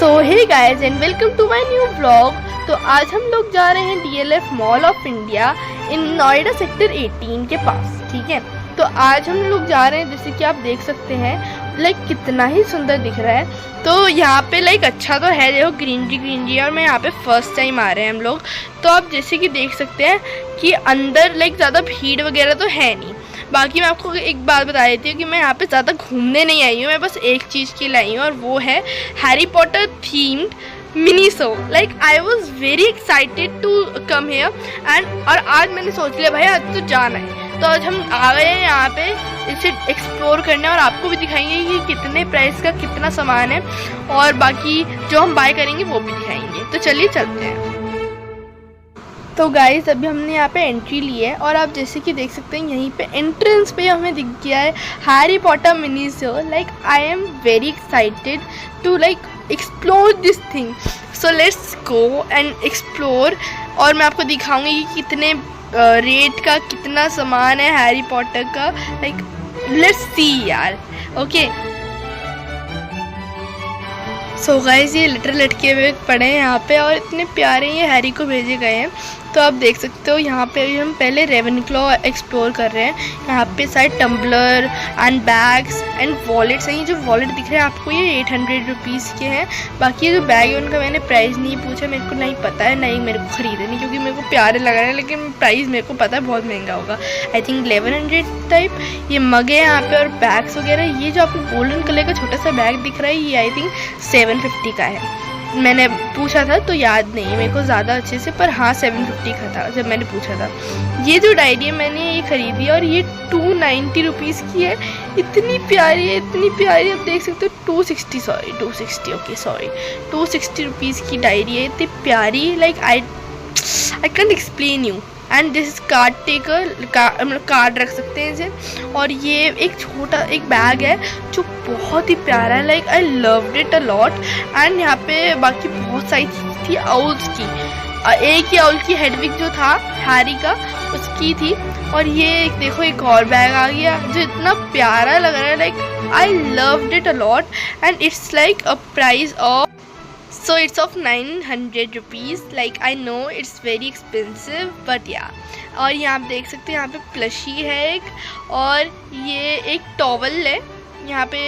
So hey guys and welcome to my new vlog. तो आज हम लोग जा रहे हैं DLF mall of India in Noida sector 18 के पास। ठीक है, तो आज हम लोग जा रहे हैं, जैसे कि आप देख सकते हैं लाइक कितना ही सुंदर दिख रहा है। तो यहाँ पे लाइक अच्छा तो है, देखो ग्रीनरी और मैं यहाँ पे फर्स्ट टाइम आ रहे हैं हम लोग। तो आप जैसे कि देख सकते हैं कि अंदर लाइक ज़्यादा भीड़ वगैरह तो है नहीं। बाकी मैं आपको एक बात बता देती हूँ कि मैं यहाँ पे ज़्यादा घूमने नहीं आई हूँ, मैं बस एक चीज़ के लिए आई हूँ और वो है Harry Potter themed mini show. Like I was very excited to come here and और आज मैंने सोच लिया भाई आज तो जाना है। तो आज हम आ गए हैं यहाँ पे इसे एक्सप्लोर करने और आपको भी दिखाएंगे कि कितने प्राइस का कितना सामान है और बाकी जो हम बाय करेंगे वो भी दिखाएंगे। तो चलिए चलते हैं। तो गाइस अभी हमने यहाँ पे एंट्री ली है और आप जैसे कि देख सकते हैं यहीं पे एंट्रेंस पे हमें दिख गया है Harry Potter mini show. Like I am very excited to like explore this thing, so let's go and explore. और मैं आपको दिखाऊंगी कि कितने रेट का कितना सामान है हैरी पॉटर का। लाइक लेट्स सी यार। ओके सो गाइस ये लेटर लटके हुए पड़े हैं यहाँ पे और इतने प्यारे ये हैरी को भेजे गए हैं। तो आप देख सकते हो यहाँ पे हम पहले रेवेनक्लॉ एक्सप्लोर कर रहे हैं। यहाँ पे सारे tumbler and bags and wallets हैं। ये जो वॉलेट दिख रहे हैं आपको ये 800 रुपीज़ के हैं। बाकी ये जो बैग है उनका मैंने प्राइस नहीं पूछा, मेरे को नहीं पता है, नहीं मेरे को ख़रीदने क्योंकि मेरे को प्यारे लग रहे हैं, लेकिन प्राइस मेरे को पता है बहुत महंगा होगा। I think 1100 type. ये मग है यहाँ पे और बैग्स वगैरह। ये जो आपको गोल्डन कलर का छोटा सा बैग दिख रहा है ये आई थिंक 750 का है। मैंने पूछा था तो याद नहीं मेरे को ज़्यादा अच्छे से, पर हाँ 750 का था जब मैंने पूछा था। ये जो डायरी है मैंने ये ख़रीदी और ये 290 रुपीज़ की है। इतनी प्यारी है, इतनी प्यारी। आप देख सकते हो 260 रुपीज़ की डायरी है, इतनी प्यारी। Like I can't explain you. And this is called taker, मतलब कार्ड रख सकते हैं इसे। और ये एक छोटा एक बैग है जो बहुत ही प्यारा है। Like I loved it a lot. And यहाँ पे बाकी बहुत सारी चीज़ थी आउल्स की। एक ही आउल की हेडविग जो था हैरी का उसकी थी। और ये देखो एक और बैग आ गया जो इतना प्यारा लग रहा है। Like I loved it a lot and it's like a price of So it's of 900 rupees. Like I know it's very expensive but yeah। और यहाँ आप देख सकते हैं यहाँ पे प्लशी है एक, और ये एक टॉवल है यहाँ पे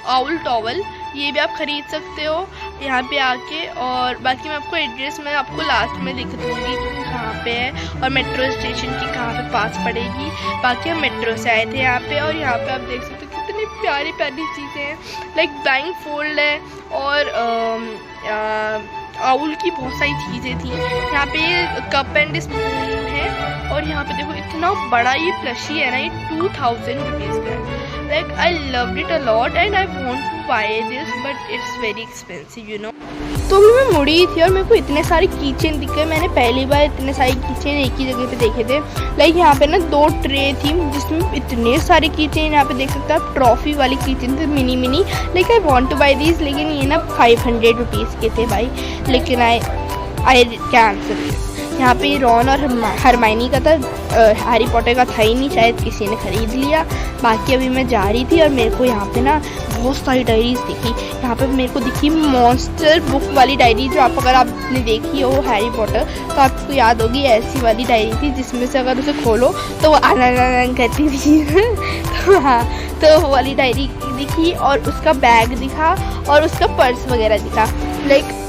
आउल टॉवल, ये भी आप ख़रीद सकते हो यहाँ पे आके। और बाकी मैं आपको एड्रेस मैं आपको लास्ट में दिख दूँगी कि कहाँ पे है और मेट्रो स्टेशन की कहाँ पे पास पड़ेगी। बाकी हम मेट्रो से आए थे यहाँ पे। और यहाँ पे आप देख सकते हो कितनी प्यारी प्यारी चीज़ें हैं। लाइक ब्लाइंड फोल्ड है और आउल की बहुत सारी चीज़ें थी। यहाँ पे कप एंड स्पून है और यहाँ पे देखो इतना बड़ा ये प्लशी है ना, ये 2000 रुपीज़ का है। Like I loved it a lot and I want to buy this but it's very expensive you know. तो भी मैं मुड़ी थी और मेरे को इतने सारे कीचेन दिखे। मैंने पहली बार इतने सारे कीचेन एक ही जगह पे देखे थे। लाइक यहाँ पे ना 2 ट्रे थी जिसमें इतने सारे कीचेन यहाँ पे देख सकते हैं आप। ट्रॉफी वाली कीचेन थे मिनी। Like I want to buy these, लेकिन ये ना 500 रुपीज़ के थे भाई, लेकिन आई कैंसिल। यहाँ पे रॉन और हरमाइनी का था, हैरी पॉटर का था ही नहीं, शायद किसी ने ख़रीद लिया। बाकी अभी मैं जा रही थी और मेरे को यहाँ पे ना बहुत सारी डायरीज दिखी। यहाँ पे मेरे को दिखी मॉन्स्टर बुक वाली डायरी, जो अगर आपने देखी हो हैरी पॉटर तो आपको याद होगी। ऐसी वाली डायरी थी जिसमें से अगर उसे खोलो तो वो आनंद करती थी तो हाँ, तो वो वाली डायरी दिखी और उसका बैग दिखा और उसका पर्स वगैरह दिखा। लाइक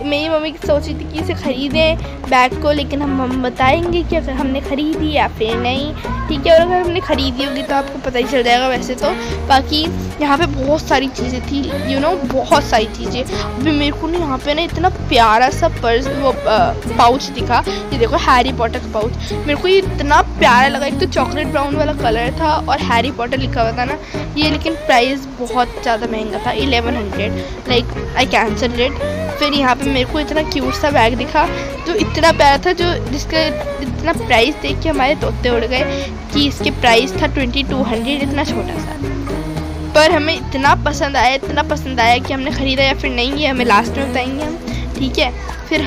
मेरी मम्मी सोच रही थी कि इसे ख़रीदें बैग को, लेकिन हम बताएंगे कि अगर हमने ख़रीदी या फिर नहीं। ठीक है, और अगर हमने ख़रीदी होगी तो आपको पता ही चल जाएगा वैसे तो। बाकी यहाँ पे बहुत सारी चीज़ें थी यू नो, बहुत सारी चीज़ें। अभी मेरे को ना यहाँ पे ना इतना प्यारा सा पर्स वो पाउच दिखा। ये देखो हैरी पॉटर का पाउच, मेरे को ये इतना प्यारा लगा। एक तो चॉकलेट ब्राउन वाला कलर था और हैरी पॉटर लिखा हुआ था ना ये, लेकिन प्राइस बहुत ज़्यादा महंगा था 1100। Like I cancel it. फिर यहाँ पे मेरे को इतना क्यूट सा बैग दिखा जो इतना प्यारा था, जो जिसका इतना प्राइस देख के हमारे तोते उड़ गए कि इसके प्राइस था 2200, इतना छोटा सा। पर हमें इतना पसंद आया कि हमने ख़रीदा या फिर नहीं, ये हमें लास्ट में बताएंगे हम। ठीक है, फिर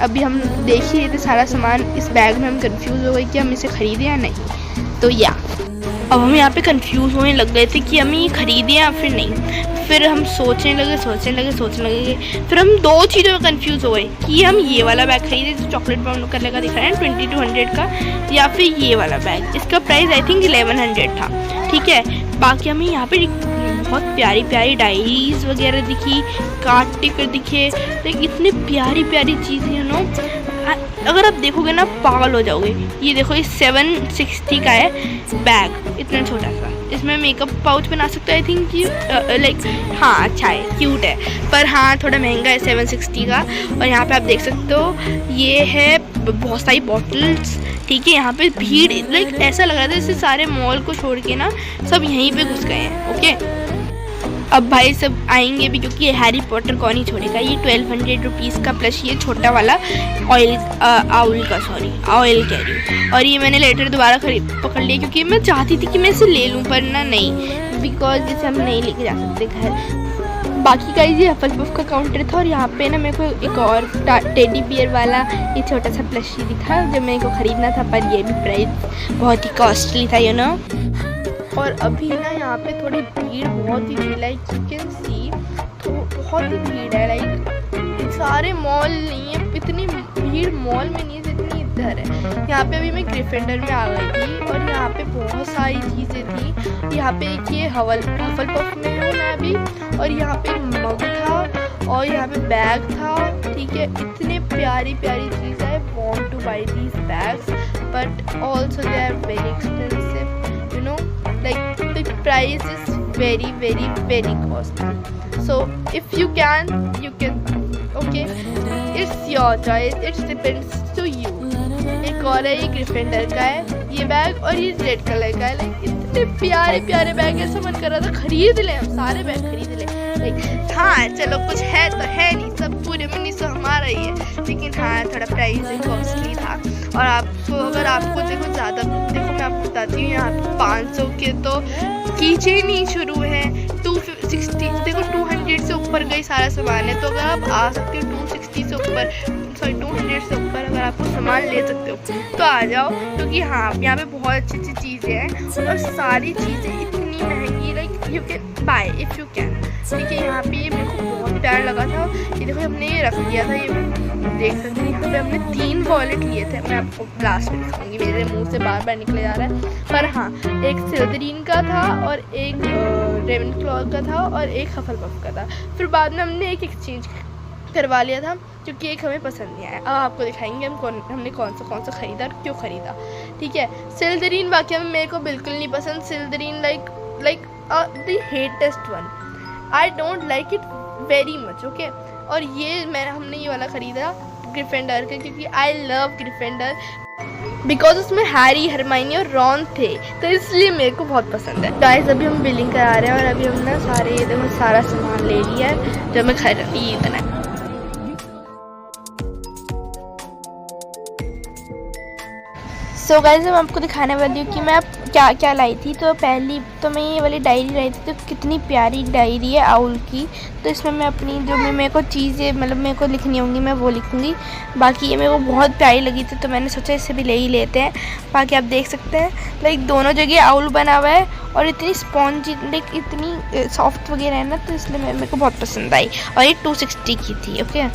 अभी हम देख ही रहे थे सारा सामान इस बैग में, हम कंफ्यूज हो गए कि हम इसे ख़रीदें या नहीं। तो या अब हम यहाँ पे कंफ्यूज होने लग गए थे कि हमें ये खरीदें या फिर नहीं। फिर हम सोचने लगे। फिर हम दो चीज़ों में कंफ्यूज हो गए कि हम ये वाला बैग खरीदें जो चॉकलेट ब्राउन कलर का दिख रहा है 2200 का, या फिर ये वाला बैग। इसका प्राइस आई थिंक 1100 था। ठीक है, बाकी हमें यहाँ पे बहुत प्यारी प्यारी डायरीज वगैरह दिखी, कार्ड टिकट दिखे, तो इतनी प्यारी प्यारी चीज़ें यू नो, अगर आप देखोगे ना पागल हो जाओगे। ये देखो, ये 760 का है बैग, इतना छोटा सा। इसमें मेकअप पाउच बना सकते हो आई थिंक, लाइक हाँ अच्छा है, क्यूट है, पर हाँ थोड़ा महंगा है 760 का। और यहाँ पे आप देख सकते हो ये है बहुत सारी बॉटल्स। ठीक है, यहाँ पे भीड़ लाइक ऐसा लग रहा था जैसे सारे मॉल को छोड़ के ना सब यहीं पे घुस गए हैं। ओके, अब भाई सब आएंगे भी क्योंकि हैरी पॉटर कौन ही छोड़ेगा। ये 1200 रुपीज़ का प्लस ये छोटा वाला ऑयल कह रही हूँ। और ये मैंने लेटर दोबारा पकड़ लिया क्योंकि मैं चाहती थी कि मैं इसे ले लूँ, पर ना नहीं, बिकॉज इसे हम नहीं लेके जा सकते घर। बाकी का ये हफलपुफ का काउंटर था और यहाँ पे ना मेरे को एक और टेडी बियर वाला ये छोटा सा प्लशी दिखा जो मेरे को ख़रीदना था, पर ये भी प्राइस बहुत ही कॉस्टली था यू नो। और अभी ना यहाँ पे थोड़ी भीड़ बहुत ही थी, लाइक यू कैन सी, तो बहुत ही भीड़ है। लाइक सारे मॉल नहीं है, इतनी भीड़ मॉल में नहीं है जितनी इधर है। यहाँ पे अभी मैं ग्रिफिंडर में आ गई थी और यहाँ पे बहुत सारी चीज़ें थी। यहाँ पे एक ये हफलपफ में हूँ मैं अभी, और यहाँ पे मग था और यहाँ पे बैग था। ठीक है, इतने प्यारी प्यारी चीज़ है। Want to buy these bags but also they are very expensive you know, like the price is very costly, so if you can okay, it's your choice, it depends to you। एक और है, ये ग्रिफिंडर का है ये bag और ये red colour का है। लाइक इतने प्यारे प्यारे बैग है, ऐसा मन कर रहा था खरीद ले, हम सारे बैग खरीद ले। लाइक हाँ चलो कुछ है तो है नहीं, सब पूरे में तो हमारा ही है, लेकिन हाँ थोड़ा प्राइस कॉस्टली था। और आपको अगर आपको देखो ज़्यादा, देखो मैं आपको बताती हूँ, यहाँ पे 500 के तो कीचेन ही शुरू है। 260 देखो 200 से ऊपर का ही सारा सामान है, तो अगर आप आ सकते हो 260 से ऊपर, सॉरी 200 से ऊपर अगर आपको सामान ले सकते हो तो आ जाओ, क्योंकि हाँ यहाँ पे बहुत अच्छी अच्छी चीज़ें हैं और सारी चीज़ें इतनी महंगी, like you can buy if you can. ठीक है, यहाँ पे ये मेरे को बहुत प्यार लगा था। ये देखो हमने ये रख दिया था, ये देख सकते हैं, यहाँ पे हमने 3 वॉलेट लिए थे। मैं आपको लास्ट में दिखाऊंगी, मेरे मुंह से बार बार निकले जा रहा है, पर हाँ एक स्लिदरीन का था और एक रेवेनक्लॉ का था और एक हफलपफ का था। फिर बाद में हमने एक एक्सचेंज करवा लिया था क्योंकि एक हमें पसंद नहीं आया। अब आपको दिखाएंगे हमने कौन सा खरीदा और क्यों ख़रीदा। ठीक है, स्लिदरीन वाकई में मेरे को बिल्कुल नहीं पसंद। Slytherin like the hatest one, I don't like it very much. Okay, और ये हमने ये वाला ख़रीदा ग्रिफिंडर का क्योंकि आई लव ग्रिफिंडर, बिकॉज उसमें हैरी, हरमाइनी और रॉन थे, तो इसलिए मेरे को बहुत पसंद है। गाइस अभी हम बिलिंग करा रहे हैं और अभी हम ना सारे ये देखो सारा सामान ले लिया है जो हमें खरीदना है। सो गाइस मैं आपको दिखाने वाली हूँ कि मैं क्या क्या लाई थी। तो पहली तो मैं ये वाली डायरी लाई थी, तो कितनी प्यारी डायरी है आउल की। तो इसमें मैं अपनी जो भी मेरे को चीज़ें मतलब मेरे को लिखनी होंगी मैं वो लिखूँगी। बाकी ये मेरे को बहुत प्यारी लगी थी तो मैंने सोचा इसे भी ले ही लेते हैं। बाकी आप देख सकते हैं लाइक दोनों जगह आउल बना हुआ है और इतनी स्पॉन्जी लाइक इतनी सॉफ्ट वगैरह है ना, तो इसलिए मेरे को बहुत पसंद आई। और ये 260 की थी। ओके,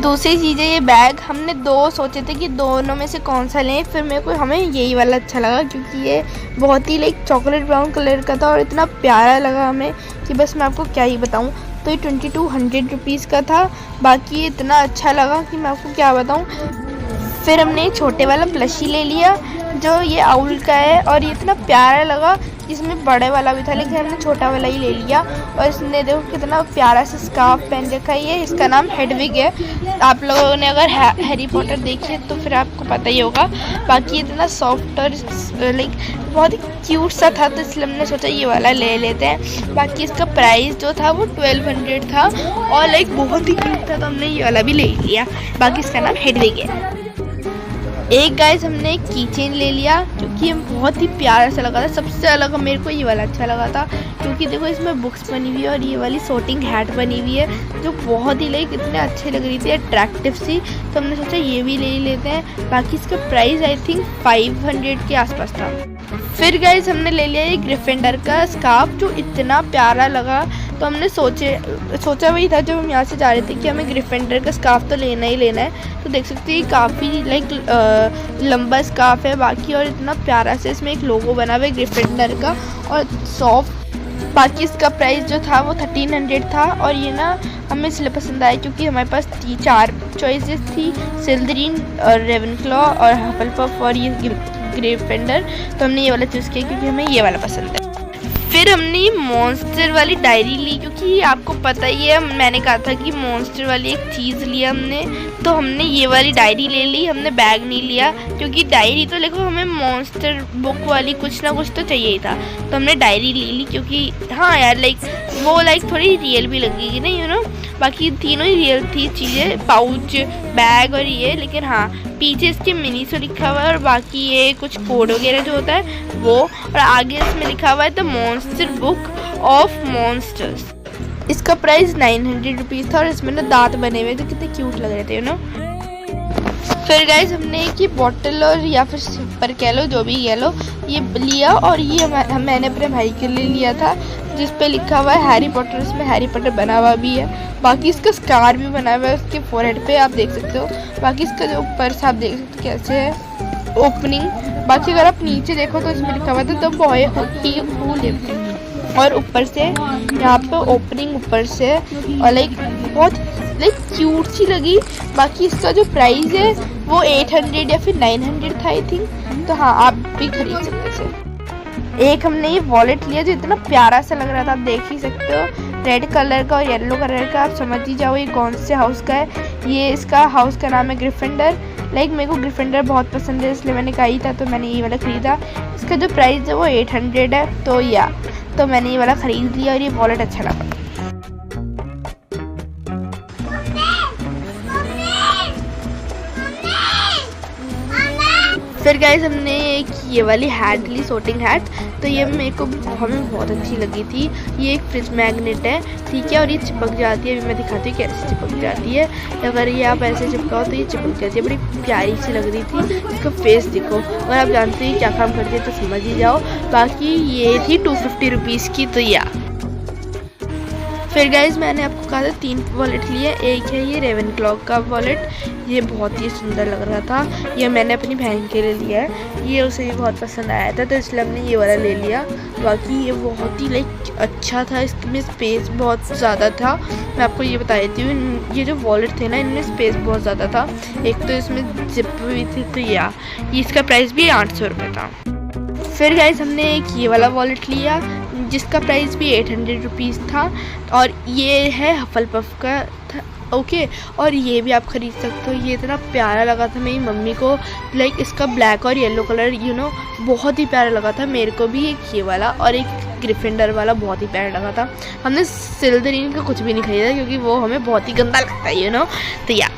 दूसरी चीज़ है ये बैग। हमने 2 सोचे थे कि दोनों में से कौन सा लें, फिर मेरे को हमें यही वाला अच्छा लगा क्योंकि ये बहुत ही लाइक चॉकलेट ब्राउन कलर का था और इतना प्यारा लगा हमें कि बस मैं आपको क्या ही बताऊं। तो ये 2200 रुपीज़ का था। बाकी ये इतना अच्छा लगा कि मैं आपको क्या बताऊं। फिर हमने छोटे वाला प्लशी ले लिया जो ये आउल का है और ये इतना प्यारा लगा। इसमें बड़े वाला भी था लेकिन हमने छोटा वाला ही ले लिया। और इसने देखो कितना प्यारा सा स्कार्फ पहन रखा है। ये इसका नाम हेडविग है। आप लोगों ने अगर हैरी पॉटर देखी है तो फिर आपको पता ही होगा। बाकी इतना सॉफ्ट और लाइक बहुत ही क्यूट सा था तो इसलिए हमने सोचा ये वाला ले लेते हैं। बाकी इसका प्राइस जो था वो 1200 था और लाइक बहुत ही क्यूट था तो हमने ये वाला भी ले लिया। बाकी इसका नाम हेडविग है। एक गाइस हमने एक कीचेन ले लिया क्योंकि बहुत ही प्यारा सा लगा था। सबसे अलग मेरे को ये वाला अच्छा लगा था क्योंकि देखो इसमें बुक्स बनी हुई है और ये वाली सोटिंग हैट बनी हुई है जो बहुत ही लाइक इतने अच्छी लग रही थी, अट्रैक्टिव सी। तो हमने सोचा ये भी ले लेते हैं। बाकी इसका प्राइस आई थिंक 500 के आसपास था। फिर गाइस हमने ले लिया ये ग्रिफिंडर का स्कार्फ जो इतना प्यारा लगा, तो हमने सोचा वही था जब हम यहाँ से जा रहे थे कि हमें ग्रिफिंडर का स्कार्फ तो लेना ही लेना है। तो देख सकते हैं काफ़ी लाइक लंबा स्कार्फ है बाकी, और इतना प्यारा से इसमें एक लोगो बना हुआ है ग्रिफिंडर का और सॉफ्ट। बाकी इसका प्राइस जो था वो 1300 था, और ये ना हमें इसलिए पसंद आया क्योंकि हमारे पास 4 चॉइसेस थी, स्लिदरिन और रेवेनक्लॉ और हफलपफ और ये ग्रिफिंडर। तो हमने ये वाला चूज़ किया क्योंकि हमें ये वाला पसंद है। फिर हमने मॉन्स्टर वाली डायरी ली क्योंकि आपको पता ही है मैंने कहा था कि मॉन्स्टर वाली एक चीज़ लिया हमने, तो हमने ये वाली डायरी ले ली। हमने बैग नहीं लिया क्योंकि डायरी तो देखो हमें मॉन्स्टर बुक वाली कुछ ना कुछ तो चाहिए ही था, तो हमने डायरी ले ली क्योंकि हाँ यार लाइक वो लाइक थोड़ी रियल भी लगेगी ना, यू नो। बाकी तीनों ही रियल थी चीज़ें, पाउच, बैग और ये, लेकिन हाँ पीछे इसके मिनी सो लिखा हुआ है और बाकी ये कुछ कोड वगैरह जो होता है वो, और आगे इसमें लिखा हुआ है the monster book of monsters. इसका प्राइस 900 रुपीज़ था और इसमें ना दांत बने हुए थे, कितने क्यूट लग रहे थे, यू नो। फिर गाइस हमने एक ये बॉटल और या फिर सिपर कह लो जो भी कह लो ये लिया, और ये मैंने अपने भाई के लिए लिया था जिस पे लिखा हुआ है हैरी पॉटर। इसमें हैरी पॉटर बना हुआ भी है, बाकी इसका स्कार भी बना हुआ है उसके फोरहेड पे, आप देख सकते हो। बाकी इसका जो ऊपर से आप देख सकते हो कैसे है ओपनिंग। बाकी अगर आप नीचे देखो तो इसमें लिखा हुआ था द बॉय हू लिव्ड, और ऊपर से यहाँ पे ओपनिंग ऊपर से, और लाइक बहुत लाइक क्यूट सी लगी। बाकी इसका जो प्राइस है वो 800 या फिर 900 था आई थिंक, तो हाँ आप भी खरीद सकते थे। एक हमने ये वॉलेट लिया जो इतना प्यारा सा लग रहा था, आप देख ही सकते हो, रेड कलर का और येलो कलर का, आप समझ ही जाओ ये कौन से हाउस का है। ये इसका हाउस का नाम है ग्रिफिंडर। लाइक मेरे को ग्रिफिंडर बहुत पसंद है इसलिए मैंने कहा ही था, तो मैंने ये वाला ख़रीदा। इसका जो प्राइस है वो 800 है, तो मैंने ये वाला ख़रीद लिया और ये वॉलेट अच्छा लगा। फिर गाइस हमने एक ये वाली हैट ली, सोटिंग हैट, तो ये मेरे को हमें बहुत अच्छी लगी थी। ये एक फ्रिज मैग्नेट है, ठीक है, और ये चिपक जाती है। अभी मैं दिखाती हूँ कैसे चिपक जाती है। अगर ये आप ऐसे चिपकाओ तो ये चिपक जाती है, बड़ी प्यारी सी लग रही थी। इसका फेस देखो, अगर आप जानते हैं क्या काम करती है तो समझ ही जाओ। बाकी ये थी 250 रुपीज़ की, तो या फिर गाइज मैंने आपको कहा था 3 वॉलेट लिए। एक है ये रेवेनक्लॉ का वॉलेट, ये बहुत ही सुंदर लग रहा था, ये मैंने अपनी बहन के लिए लिया है, ये उसे भी बहुत पसंद आया था तो इसलिए हमने ये वाला ले लिया। बाकी ये बहुत ही लाइक अच्छा था, इसमें स्पेस बहुत ज़्यादा था। मैं आपको ये बता देती हूँ, ये जो वॉलेट थे ना इनमें स्पेस बहुत ज़्यादा था। एक तो इसमें जिप भी थी, तो ये इसका प्राइस भी 800 रुपये था। फिर गाइज हमने एक ये वाला वॉलेट लिया जिसका प्राइस भी 800 रुपीज़ था, और ये है हफलपफ का था, ओके। और ये भी आप ख़रीद सकते हो, ये इतना प्यारा लगा था मेरी मम्मी को, लाइक इसका ब्लैक और येलो कलर यू नो बहुत ही प्यारा लगा था मेरे को भी। एक ये वाला और एक ग्रिफिंडर वाला बहुत ही प्यारा लगा था। हमने स्लिदरिन का कुछ भी नहीं खरीदा क्योंकि वो हमें बहुत ही गंदा लगता है, यू नो। तो या